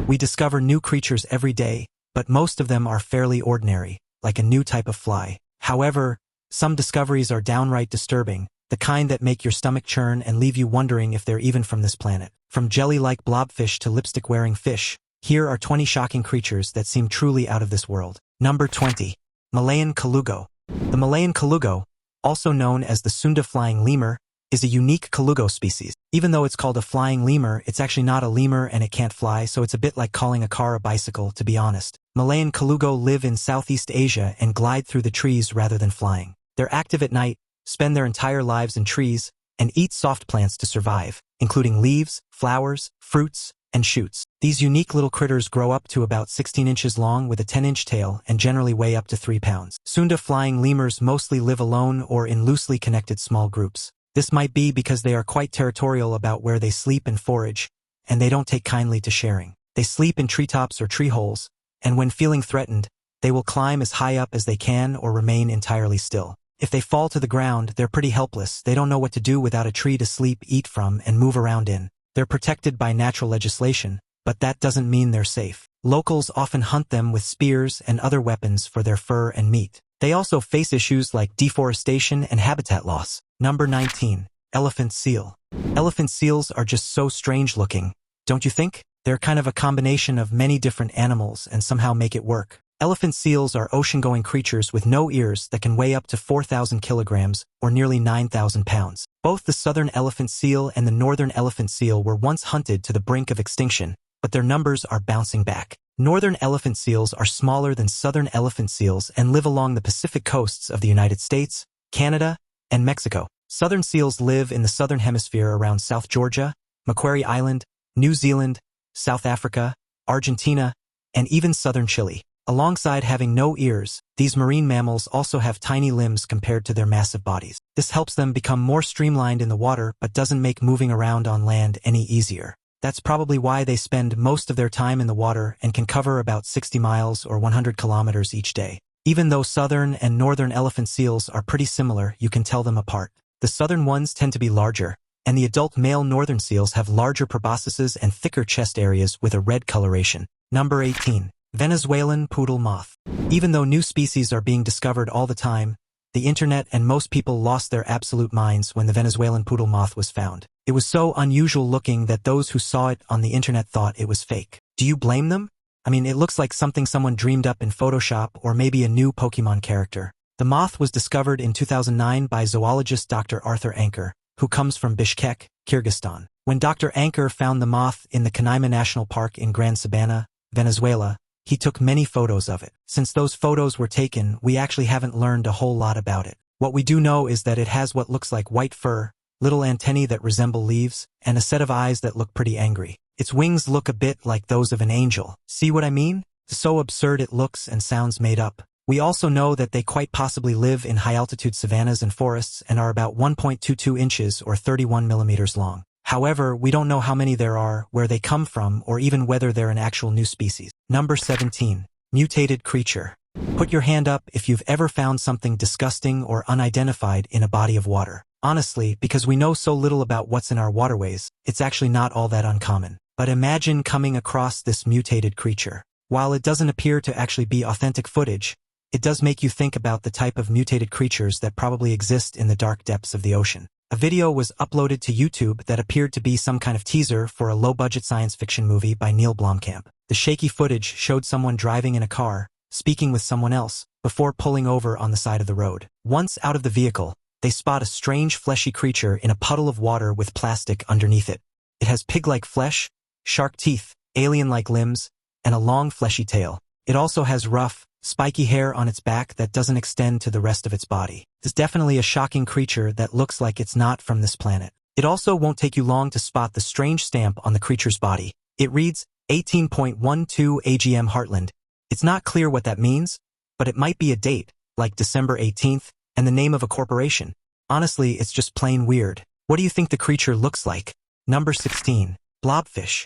We discover new creatures every day, but most of them are fairly ordinary, like a new type of fly. However, some discoveries are downright disturbing, the kind that make your stomach churn and leave you wondering if they're even from this planet. From jelly-like blobfish to lipstick-wearing fish, here are 20 shocking creatures that seem truly out of this world. Number 20. Malayan Colugo. The Malayan Colugo, also known as the Sunda flying lemur, is a unique Colugo species. Even though it's called a flying lemur, it's actually not a lemur and it can't fly, so it's a bit like calling a car a bicycle, to be honest. Malayan Colugo live in Southeast Asia and glide through the trees rather than flying. They're active at night, spend their entire lives in trees, and eat soft plants to survive, including leaves, flowers, fruits, and shoots. These unique little critters grow up to about 16 inches long with a 10-inch tail and generally weigh up to 3 pounds. Sunda flying lemurs mostly live alone or in loosely connected small groups. This might be because they are quite territorial about where they sleep and forage, and they don't take kindly to sharing. They sleep in treetops or tree holes, and when feeling threatened, they will climb as high up as they can or remain entirely still. If they fall to the ground, they're pretty helpless. They don't know what to do without a tree to sleep, eat from, and move around in. They're protected by natural legislation, but that doesn't mean they're safe. Locals often hunt them with spears and other weapons for their fur and meat. They also face issues like deforestation and habitat loss. Number 19. Elephant seal. Elephant seals are just so strange looking, don't you think? They're kind of a combination of many different animals and somehow make it work. Elephant seals are ocean-going creatures with no ears that can weigh up to 4,000 kilograms, or nearly 9,000 pounds. Both the southern elephant seal and the northern elephant seal were once hunted to the brink of extinction, but their numbers are bouncing back. Northern elephant seals are smaller than southern elephant seals and live along the Pacific coasts of the United States, Canada, and Mexico. Southern seals live in the southern hemisphere around South Georgia, Macquarie Island, New Zealand, South Africa, Argentina, and even southern Chile. Alongside having no ears, these marine mammals also have tiny limbs compared to their massive bodies. This helps them become more streamlined in the water but doesn't make moving around on land any easier. That's probably why they spend most of their time in the water and can cover about 60 miles or 100 kilometers each day. Even though southern and northern elephant seals are pretty similar, you can tell them apart. The southern ones tend to be larger, and the adult male northern seals have larger proboscises and thicker chest areas with a red coloration. Number 18. Venezuelan poodle moth. Even though new species are being discovered all the time, the internet and most people lost their absolute minds when the Venezuelan poodle moth was found. It was so unusual looking that those who saw it on the internet thought it was fake. Do you blame them? I mean, it looks like something someone dreamed up in Photoshop or maybe a new Pokemon character. The moth was discovered in 2009 by zoologist Dr. Arthur Anker, who comes from Bishkek, Kyrgyzstan. When Dr. Anker found the moth in the Canaima National Park in Gran Sabana, Venezuela, he took many photos of it. Since those photos were taken, we actually haven't learned a whole lot about it. What we do know is that it has what looks like white fur, little antennae that resemble leaves, and a set of eyes that look pretty angry. Its wings look a bit like those of an angel. See what I mean? So absurd it looks and sounds made up. We also know that they quite possibly live in high-altitude savannas and forests and are about 1.22 inches or 31 millimeters long. However, we don't know how many there are, where they come from, or even whether they're an actual new species. Number 17. Mutated creature. Put your hand up if you've ever found something disgusting or unidentified in a body of water. Honestly, because we know so little about what's in our waterways, it's actually not all that uncommon. But imagine coming across this mutated creature. While it doesn't appear to actually be authentic footage, it does make you think about the type of mutated creatures that probably exist in the dark depths of the ocean. A video was uploaded to YouTube that appeared to be some kind of teaser for a low-budget science fiction movie by Neil Blomkamp. The shaky footage showed someone driving in a car, speaking with someone else, before pulling over on the side of the road. Once out of the vehicle, they spot a strange fleshy creature in a puddle of water with plastic underneath it. It has pig-like flesh, shark teeth, alien-like limbs, and a long fleshy tail. It also has rough, spiky hair on its back that doesn't extend to the rest of its body. It's definitely a shocking creature that looks like it's not from this planet. It also won't take you long to spot the strange stamp on the creature's body. It reads 18.12 AGM Heartland. It's not clear what that means, but it might be a date, like December 18th, and the name of a corporation. Honestly, it's just plain weird. What do you think the creature looks like? Number 16. Blobfish.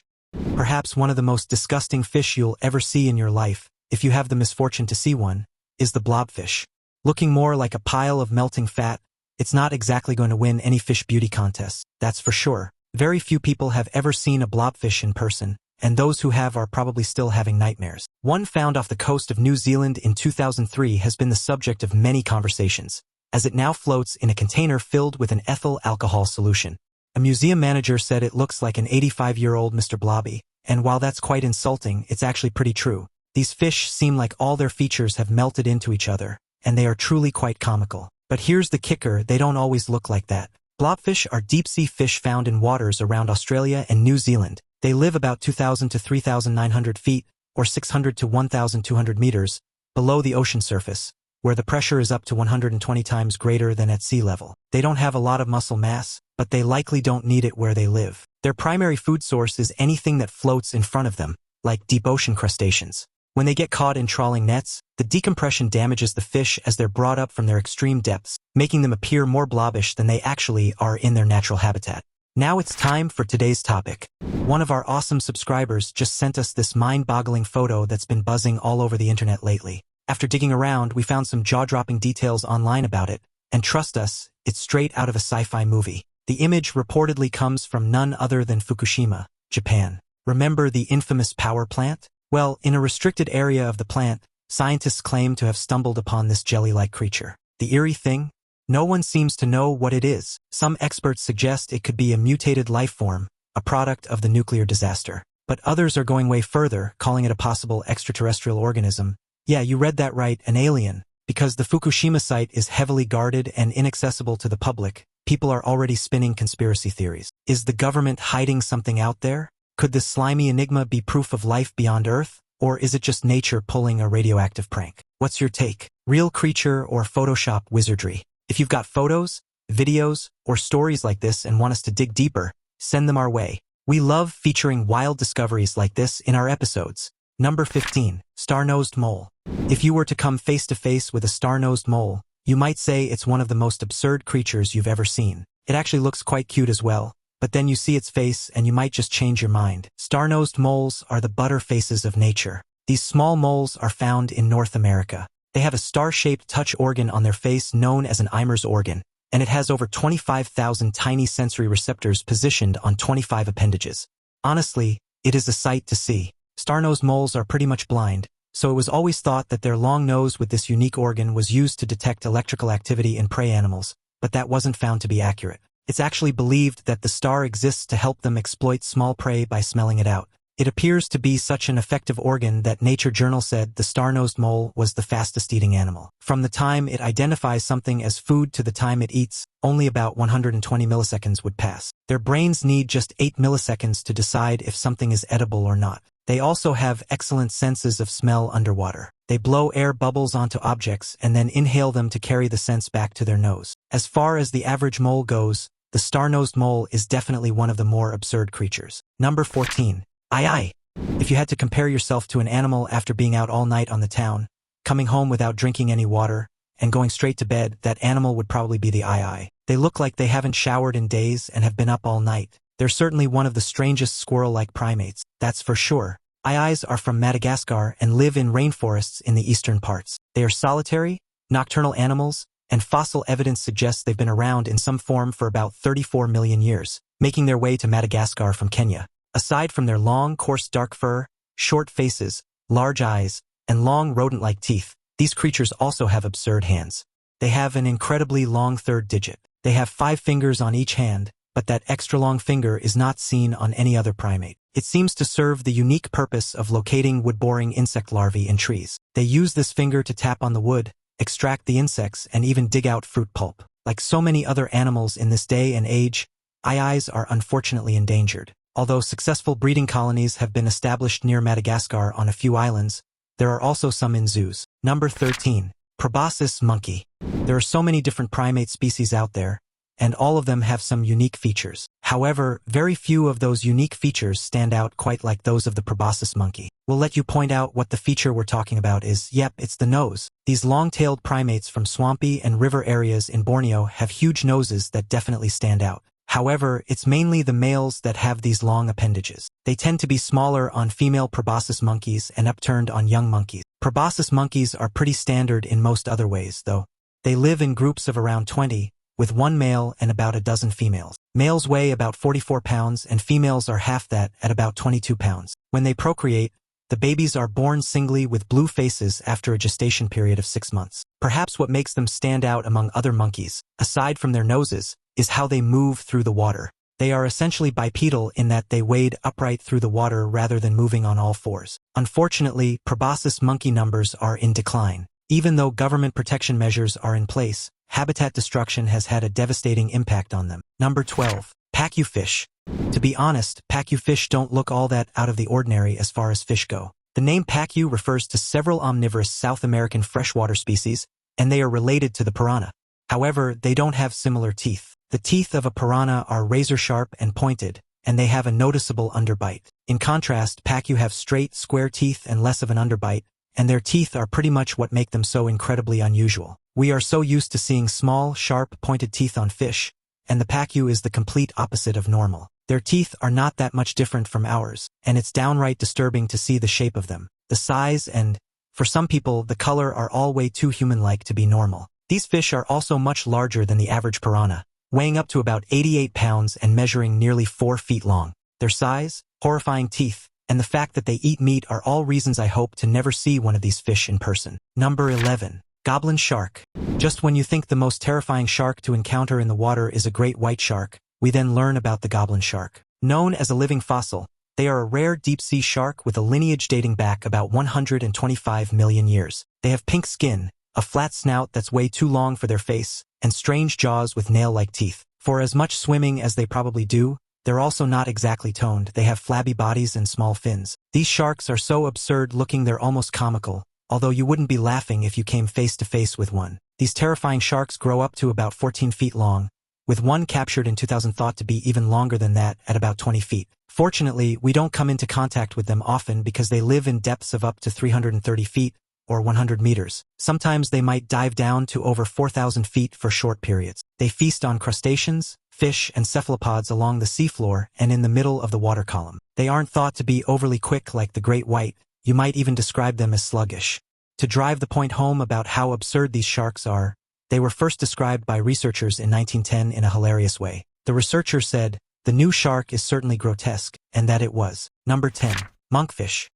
Perhaps one of the most disgusting fish you'll ever see in your life, if you have the misfortune to see one, is the blobfish. Looking more like a pile of melting fat, it's not exactly going to win any fish beauty contests, that's for sure. Very few people have ever seen a blobfish in person, and those who have are probably still having nightmares. One found off the coast of New Zealand in 2003 has been the subject of many conversations, as it now floats in a container filled with an ethyl alcohol solution. A museum manager said it looks like an 85-year-old Mr. Blobby, and while that's quite insulting, it's actually pretty true. These fish seem like all their features have melted into each other, and they are truly quite comical. But here's the kicker, they don't always look like that. Blobfish are deep-sea fish found in waters around Australia and New Zealand. They live about 2,000 to 3,900 feet, or 600 to 1,200 meters, below the ocean surface, where the pressure is up to 120 times greater than at sea level. They don't have a lot of muscle mass, but they likely don't need it where they live. Their primary food source is anything that floats in front of them, like deep ocean crustaceans. When they get caught in trawling nets, the decompression damages the fish as they're brought up from their extreme depths, making them appear more blobbish than they actually are in their natural habitat. Now it's time for today's topic. One of our awesome subscribers just sent us this mind-boggling photo that's been buzzing all over the internet lately. After digging around, we found some jaw-dropping details online about it, and trust us, it's straight out of a sci-fi movie. The image reportedly comes from none other than Fukushima, Japan. Remember the infamous power plant? Well, in a restricted area of the plant, scientists claim to have stumbled upon this jelly-like creature. The Eerie Thing? No one seems to know what it is. Some experts suggest it could be a mutated life form, a product of the nuclear disaster. But others are going way further, calling it a possible extraterrestrial organism. Yeah, you read that right, an alien. Because the Fukushima site is heavily guarded and inaccessible to the public, people are already spinning conspiracy theories. Is the government hiding something out there? Could this slimy enigma be proof of life beyond Earth? Or is it just nature pulling a radioactive prank? What's your take? Real creature or Photoshop wizardry? If you've got photos, videos, or stories like this and want us to dig deeper, send them our way. We love featuring wild discoveries like this in our episodes. Number 15. Starnoed Mole. If you were to come face to face with a star-nosed mole, you might say it's one of the most absurd creatures you've ever seen. It actually looks quite cute as well, but then you see its face and you might just change your mind. Star-nosed moles are the butter faces of nature. These small moles are found in North America. They have a star-shaped touch organ on their face known as an Eimer's organ, and it has over 25,000 tiny sensory receptors positioned on 25 appendages. Honestly, it is a sight to see. Star-nosed moles are pretty much blind, so it was always thought that their long nose with this unique organ was used to detect electrical activity in prey animals, but that wasn't found to be accurate. It's actually believed that the star exists to help them exploit small prey by smelling it out. It appears to be such an effective organ that Nature Journal said the star-nosed mole was the fastest eating animal. From the time it identifies something as food to the time it eats, only about 120 milliseconds would pass. Their brains need just 8 milliseconds to decide if something is edible or not. They also have excellent senses of smell underwater. They blow air bubbles onto objects and then inhale them to carry the scents back to their nose. As far as the average mole goes, the star-nosed mole is definitely one of the more absurd creatures. Number 14. Aye. If you had to compare yourself to an animal after being out all night on the town, coming home without drinking any water, and going straight to bed, that animal would probably be the aye. They look like they haven't showered in days and have been up all night. They're certainly one of the strangest squirrel-like primates, that's for sure. Aye-ayes are from Madagascar and live in rainforests in the eastern parts. They are solitary, nocturnal animals, and fossil evidence suggests they've been around in some form for about 34 million years, making their way to Madagascar from Kenya. Aside from their long, coarse dark fur, short faces, large eyes, and long rodent-like teeth, these creatures also have absurd hands. They have an incredibly long third digit. They have 5 fingers on each hand, but that extra long finger is not seen on any other primate. It seems to serve the unique purpose of locating wood-boring insect larvae in trees. They use this finger to tap on the wood, extract the insects, and even dig out fruit pulp. Like so many other animals in this day and age, aye-ayes are unfortunately endangered. Although successful breeding colonies have been established near Madagascar on a few islands, there are also some in zoos. Number 13. Proboscis monkey. There are so many different primate species out there, and all of them have some unique features. However, very few of those unique features stand out quite like those of the proboscis monkey. We'll let you point out what the feature we're talking about is. Yep, it's the nose. These long-tailed primates from swampy and river areas in Borneo have huge noses that definitely stand out. However, it's mainly the males that have these long appendages. They tend to be smaller on female proboscis monkeys and upturned on young monkeys. Proboscis monkeys are pretty standard in most other ways, though. They live in groups of around 20, with one male and about a dozen females. Males weigh about 44 pounds and females are half that at about 22 pounds. When they procreate, the babies are born singly with blue faces after a gestation period of 6 months. Perhaps what makes them stand out among other monkeys, aside from their noses, is how they move through the water. They are essentially bipedal in that they wade upright through the water rather than moving on all fours. Unfortunately, proboscis monkey numbers are in decline. Even though government protection measures are in place, habitat destruction has had a devastating impact on them. Number 12. Pacu fish. To be honest, Pacu fish don't look all that out of the ordinary as far as fish go. The name Pacu refers to several omnivorous South American freshwater species, and they are related to the piranha. However, they don't have similar teeth. The teeth of a piranha are razor-sharp and pointed, and they have a noticeable underbite. In contrast, Pacu have straight, square teeth and less of an underbite, and their teeth are pretty much what make them so incredibly unusual. We are so used to seeing small, sharp, pointed teeth on fish, and the Pacu is the complete opposite of normal. Their teeth are not that much different from ours, and it's downright disturbing to see the shape of them. The size and, for some people, the color are all way too human-like to be normal. These fish are also much larger than the average piranha, weighing up to about 88 pounds and measuring nearly 4 feet long. Their size, horrifying teeth, and the fact that they eat meat are all reasons I hope to never see one of these fish in person. Number 11. Goblin shark. Just when you think the most terrifying shark to encounter in the water is a great white shark, we then learn about the goblin shark. Known as a living fossil, they are a rare deep-sea shark with a lineage dating back about 125 million years. They have pink skin, a flat snout that's way too long for their face, and strange jaws with nail-like teeth. For as much swimming as they probably do, they're also not exactly toned. They have flabby bodies and small fins. These sharks are so absurd-looking they're almost comical, although you wouldn't be laughing if you came face-to-face with one. These terrifying sharks grow up to about 14 feet long, with one captured in 2000 thought to be even longer than that at about 20 feet. Fortunately, we don't come into contact with them often because they live in depths of up to 330 feet, or 100 meters. Sometimes they might dive down to over 4,000 feet for short periods. They feast on crustaceans, fish, and cephalopods along the seafloor and in the middle of the water column. They aren't thought to be overly quick like the great white. You might even describe them as sluggish. To drive the point home about how absurd these sharks are, they were first described by researchers in 1910 in a hilarious way. The researcher said, "The new shark is certainly grotesque," and that it was. Number 10. Monkfish.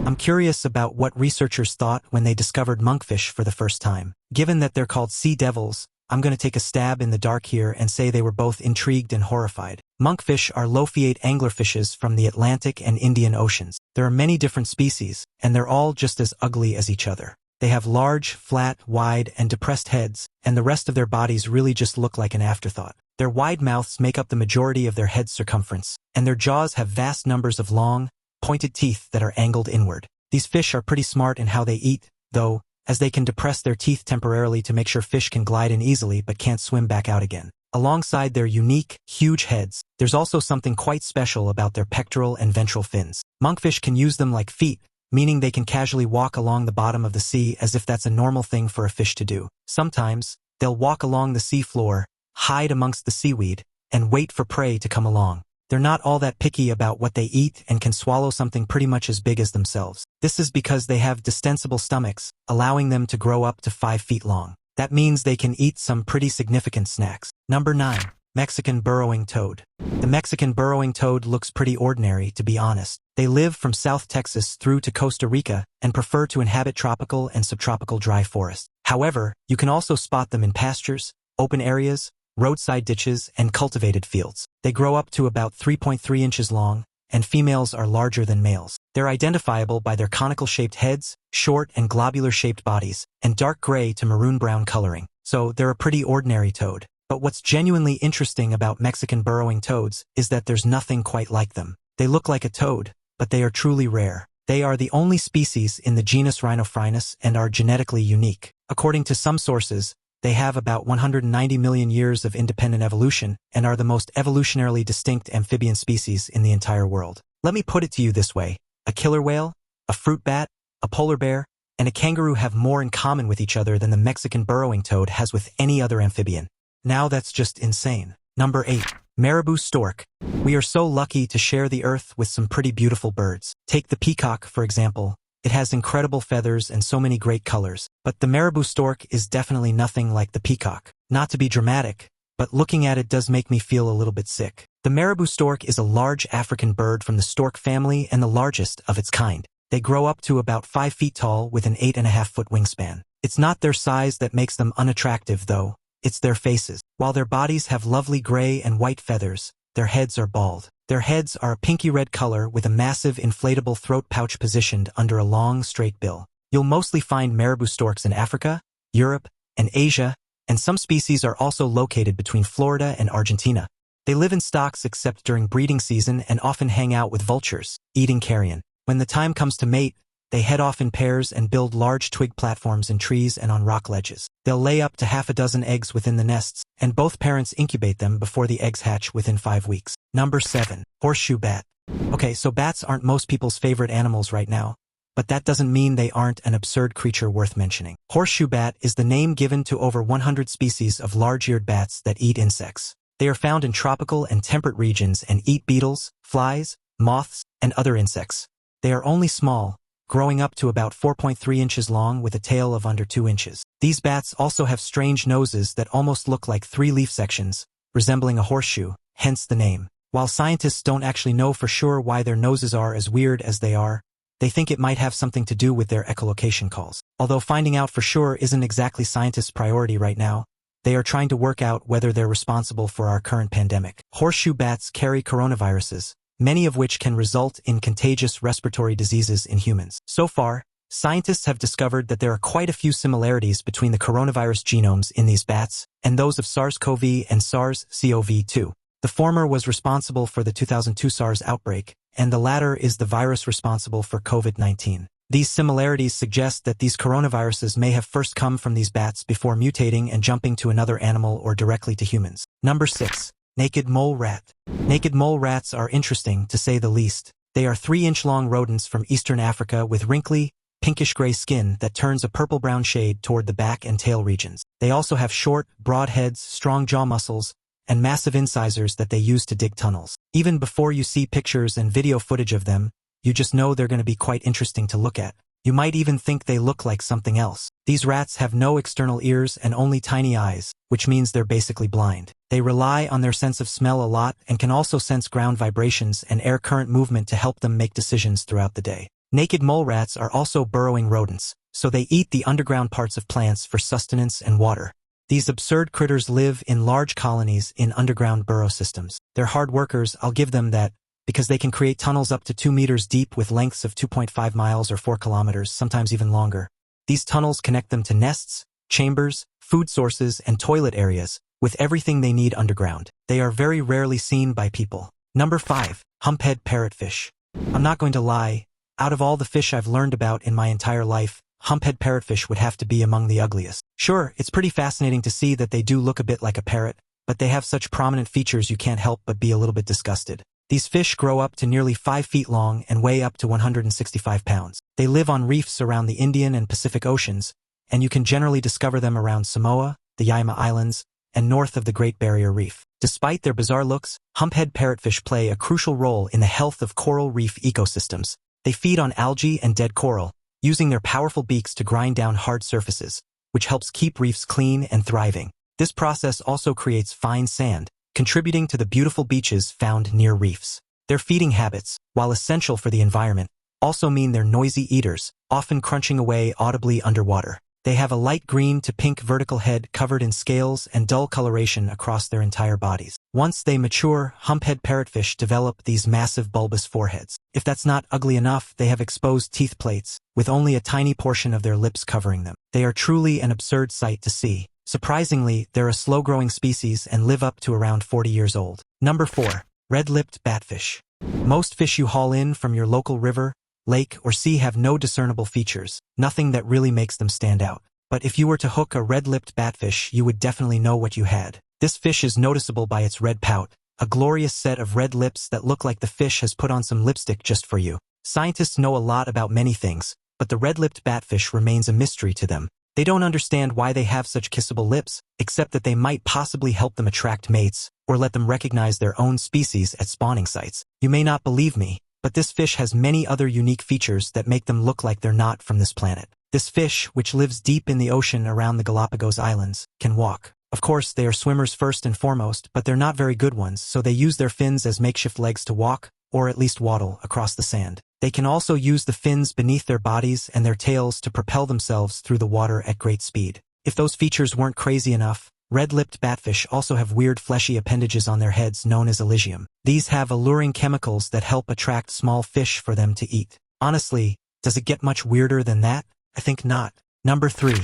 I'm curious about what researchers thought when they discovered monkfish for the first time. Given that they're called sea devils, I'm going to take a stab in the dark here and say they were both intrigued and horrified. Monkfish are low-fiate anglerfishes from the Atlantic and Indian Oceans. There are many different species, and they're all just as ugly as each other. They have large, flat, wide, and depressed heads, and the rest of their bodies really just look like an afterthought. Their wide mouths make up the majority of their head circumference, and their jaws have vast numbers of long, pointed teeth that are angled inward. These fish are pretty smart in how they eat, though, as they can depress their teeth temporarily to make sure fish can glide in easily but can't swim back out again. Alongside their unique, huge heads, there's also something quite special about their pectoral and ventral fins. Monkfish can use them like feet, meaning they can casually walk along the bottom of the sea as if that's a normal thing for a fish to do. Sometimes, they'll walk along the sea floor, hide amongst the seaweed, and wait for prey to come along. They're not all that picky about what they eat and can swallow something pretty much as big as themselves. This is because they have distensible stomachs, allowing them to grow up to 5 feet long. That means they can eat some pretty significant snacks. Number 9. Mexican burrowing toad. The Mexican burrowing toad looks pretty ordinary, to be honest. They live from South Texas through to Costa Rica and prefer to inhabit tropical and subtropical dry forests. However, you can also spot them in pastures, open areas, roadside ditches, and cultivated fields. They grow up to about 3.3 inches long, and females are larger than males. They're identifiable by their conical-shaped heads, short and globular-shaped bodies, and dark gray to maroon-brown coloring. So they're a pretty ordinary toad. But what's genuinely interesting about Mexican burrowing toads is that there's nothing quite like them. They look like a toad, but they are truly rare. They are the only species in the genus Rhinophrynus and are genetically unique. According to some sources, they have about 190 million years of independent evolution and are the most evolutionarily distinct amphibian species in the entire world. Let me put it to you this way. A killer whale, a fruit bat, a polar bear, and a kangaroo have more in common with each other than the Mexican burrowing toad has with any other amphibian. Now that's just insane. Number 8. Marabou stork. We are so lucky to share the earth with some pretty beautiful birds. Take the peacock, for example. It has incredible feathers and so many great colors, but the marabou stork is definitely nothing like the peacock. Not to be dramatic, but looking at it does make me feel a little bit sick. The Marabustor is a large African bird from the stork family and the largest of its kind. They grow up to about 5 feet tall with an 8.5-foot wingspan. It's not their size that makes them unattractive, though. It's their faces. While their bodies have lovely gray and white feathers, their heads are bald. Their heads are a pinky red color with a massive inflatable throat pouch positioned under a long, straight bill. You'll mostly find Marabustorks in Africa, Europe, and Asia, and some species are also located between Florida and Argentina. They live in stocks except during breeding season and often hang out with vultures, eating carrion. When the time comes to mate, they head off in pairs and build large twig platforms in trees and on rock ledges. They'll lay up to half a dozen eggs within the nests, and both parents incubate them before the eggs hatch within 5 weeks. Number 7. Horseshoe Bat. Okay, so bats aren't most people's favorite animals right now, but that doesn't mean they aren't an absurd creature worth mentioning. Horseshoe bat is the name given to over 100 species of large-eared bats that eat insects. They are found in tropical and temperate regions and eat beetles, flies, moths, and other insects. They are only small, growing up to about 4.3 inches long with a tail of under 2 inches. These bats also have strange noses that almost look like 3 leaf sections, resembling a horseshoe, hence the name. While scientists don't actually know for sure why their noses are as weird as they are, they think it might have something to do with their echolocation calls. Although finding out for sure isn't exactly scientists' priority right now, they are trying to work out whether they're responsible for our current pandemic. Horseshoe bats carry coronaviruses, many of which can result in contagious respiratory diseases in humans. So far, scientists have discovered that there are quite a few similarities between the coronavirus genomes in these bats and those of SARS-CoV and SARS-CoV-2. The former was responsible for the 2002 SARS outbreak, and the latter is the virus responsible for COVID-19. These similarities suggest that these coronaviruses may have first come from these bats before mutating and jumping to another animal or directly to humans. Number 6. Naked mole rat. Naked mole rats are interesting, to say the least. They are 3-inch-long rodents from eastern Africa with wrinkly, pinkish-gray skin that turns a purple-brown shade toward the back and tail regions. They also have short, broad heads, strong jaw muscles, and massive incisors that they use to dig tunnels. Even before you see pictures and video footage of them, you just know they're going to be quite interesting to look at. You might even think they look like something else. These rats have no external ears and only tiny eyes, which means they're basically blind. They rely on their sense of smell a lot and can also sense ground vibrations and air current movement to help them make decisions throughout the day. Naked mole rats are also burrowing rodents, so they eat the underground parts of plants for sustenance and water. These absurd critters live in large colonies in underground burrow systems. They're hard workers, I'll give them that, because they can create tunnels up to 2 meters deep with lengths of 2.5 miles or 4 kilometers, sometimes even longer. These tunnels connect them to nests, chambers, food sources, and toilet areas, with everything they need underground. They are very rarely seen by people. Number 5. Humphead parrotfish. I'm not going to lie, out of all the fish I've learned about in my entire life, Humphead parrotfish would have to be among the ugliest. Sure, it's pretty fascinating to see that they do look a bit like a parrot, but they have such prominent features you can't help but be a little bit disgusted. These fish grow up to nearly 5 feet long and weigh up to 165 pounds. They live on reefs around the Indian and Pacific Oceans, and you can generally discover them around Samoa, the Yaima Islands, and north of the Great Barrier Reef. Despite their bizarre looks, humphead parrotfish play a crucial role in the health of coral reef ecosystems. They feed on algae and dead coral, using their powerful beaks to grind down hard surfaces, which helps keep reefs clean and thriving. This process also creates fine sand, contributing to the beautiful beaches found near reefs. Their feeding habits, while essential for the environment, also mean they're noisy eaters, often crunching away audibly underwater. They have a light green to pink vertical head covered in scales and dull coloration across their entire bodies. Once they mature, humphead parrotfish develop these massive bulbous foreheads. If that's not ugly enough, they have exposed teeth plates, with only a tiny portion of their lips covering them. They are truly an absurd sight to see. Surprisingly, they're a slow-growing species and live up to around 40 years old. Number 4. Redlipped Batfish. Most fish you haul in from your local river, lake, or sea have no discernible features, nothing that really makes them stand out. But if you were to hook a red-lipped batfish, you would definitely know what you had. This fish is noticeable by its red pout, a glorious set of red lips that look like the fish has put on some lipstick just for you. Scientists know a lot about many things, but the red-lipped batfish remains a mystery to them. They don't understand why they have such kissable lips, except that they might possibly help them attract mates, or let them recognize their own species at spawning sites. You may not believe me, but this fish has many other unique features that make them look like they're not from this planet. This fish, which lives deep in the ocean around the Galapagos Islands, can walk, Of course, they are swimmers first and foremost, but they're not very good ones, so they use their fins as makeshift legs to walk, or at least waddle, across the sand. They can also use the fins beneath their bodies and their tails to propel themselves through the water at great speed. If those features weren't crazy enough, red-lipped batfish also have weird fleshy appendages on their heads known as elysium. These have alluring chemicals that help attract small fish for them to eat. Honestly, does it get much weirder than that? I think not. Number 3.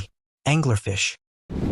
Anglerfish.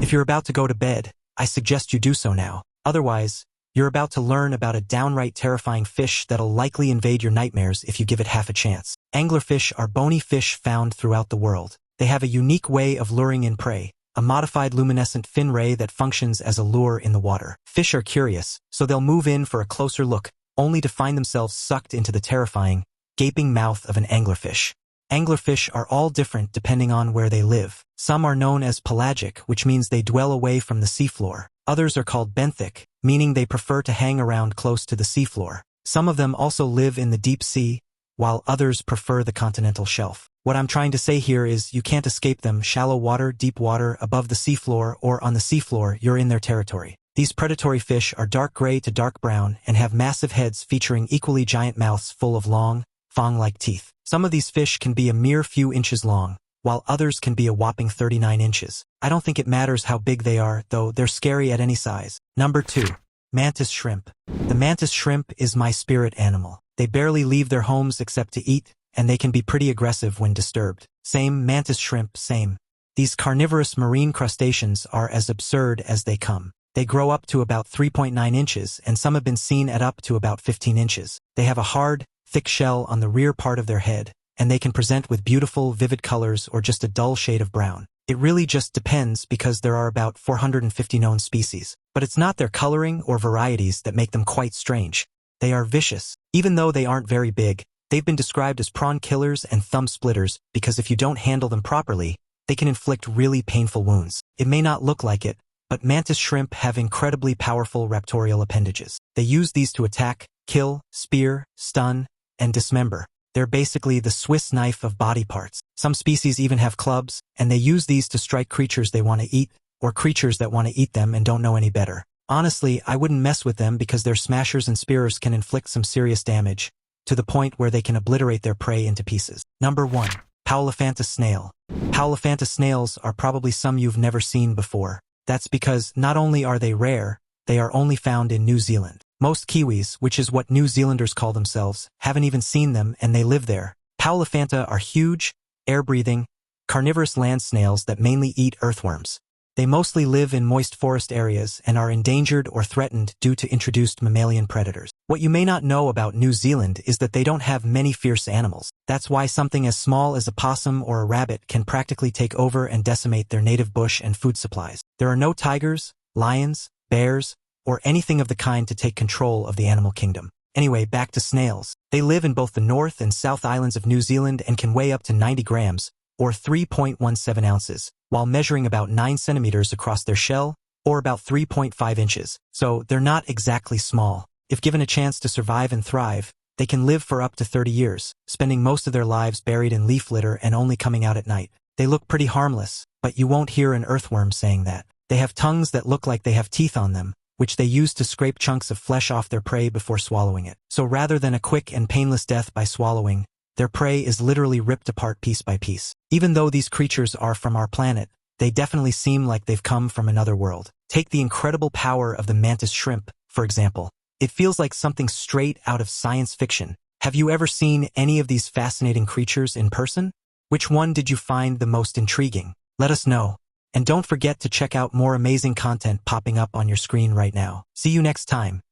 If you're about to go to bed, I suggest you do so now. Otherwise, you're about to learn about a downright terrifying fish that'll likely invade your nightmares if you give it half a chance. Anglerfish are bony fish found throughout the world. They have a unique way of luring in prey, a modified luminescent fin ray that functions as a lure in the water. Fish are curious, so they'll move in for a closer look, only to find themselves sucked into the terrifying, gaping mouth of an anglerfish. Anglerfish are all different depending on where they live. Some are known as pelagic, which means they dwell away from the seafloor. Others are called benthic, meaning they prefer to hang around close to the seafloor. Some of them also live in the deep sea, while others prefer the continental shelf. What I'm trying to say here is you can't escape them. Shallow water, deep water, above the seafloor, or on the seafloor, you're in their territory. These predatory fish are dark gray to dark brown and have massive heads featuring equally giant mouths full of long, fang-like teeth. Some of these fish can be a mere few inches long, while others can be a whopping 39 inches. I don't think it matters how big they are, though they're scary at any size. Number 2. Mantis Shrimp. The mantis shrimp is my spirit animal. They barely leave their homes except to eat, and they can be pretty aggressive when disturbed. Same mantis shrimp, same. These carnivorous marine crustaceans are as absurd as they come. They grow up to about 3.9 inches, and some have been seen at up to about 15 inches. They have a hard, thick shell on the rear part of their head, and they can present with beautiful, vivid colors or just a dull shade of brown. It really just depends because there are about 450 known species. But it's not their coloring or varieties that make them quite strange. They are vicious. Even though they aren't very big, they've been described as prawn killers and thumb splitters because if you don't handle them properly, they can inflict really painful wounds. It may not look like it, but mantis shrimp have incredibly powerful raptorial appendages. They use these to attack, kill, spear, stun, and dismember. They're basically the Swiss knife of body parts. Some species even have clubs, and they use these to strike creatures they want to eat, or creatures that want to eat them and don't know any better. Honestly, I wouldn't mess with them because their smashers and spearers can inflict some serious damage, to the point where they can obliterate their prey into pieces. Number 1. Palanta Snail. Palanta snails are probably some you've never seen before. That's because not only are they rare, they are only found in New Zealand. Most Kiwis, which is what New Zealanders call themselves, haven't even seen them and they live there. Palanta are huge, air-breathing, carnivorous land snails that mainly eat earthworms. They mostly live in moist forest areas and are endangered or threatened due to introduced mammalian predators. What you may not know about New Zealand is that they don't have many fierce animals. That's why something as small as a possum or a rabbit can practically take over and decimate their native bush and food supplies. There are no tigers, lions, bears, or anything of the kind to take control of the animal kingdom. Anyway, back to snails. They live in both the North and South Islands of New Zealand and can weigh up to 90 grams, or 3.17 ounces, while measuring about 9 centimeters across their shell, or about 3.5 inches. So they're not exactly small. If given a chance to survive and thrive, they can live for up to 30 years, spending most of their lives buried in leaf litter and only coming out at night. They look pretty harmless, but you won't hear an earthworm saying that. They have tongues that look like they have teeth on them, which they use to scrape chunks of flesh off their prey before swallowing it. So rather than a quick and painless death by swallowing, their prey is literally ripped apart piece by piece. Even though these creatures are from our planet, they definitely seem like they've come from another world. Take the incredible power of the mantis shrimp, for example. It feels like something straight out of science fiction. Have you ever seen any of these fascinating creatures in person? Which one did you find the most intriguing? Let us know. And don't forget to check out more amazing content popping up on your screen right now. See you next time.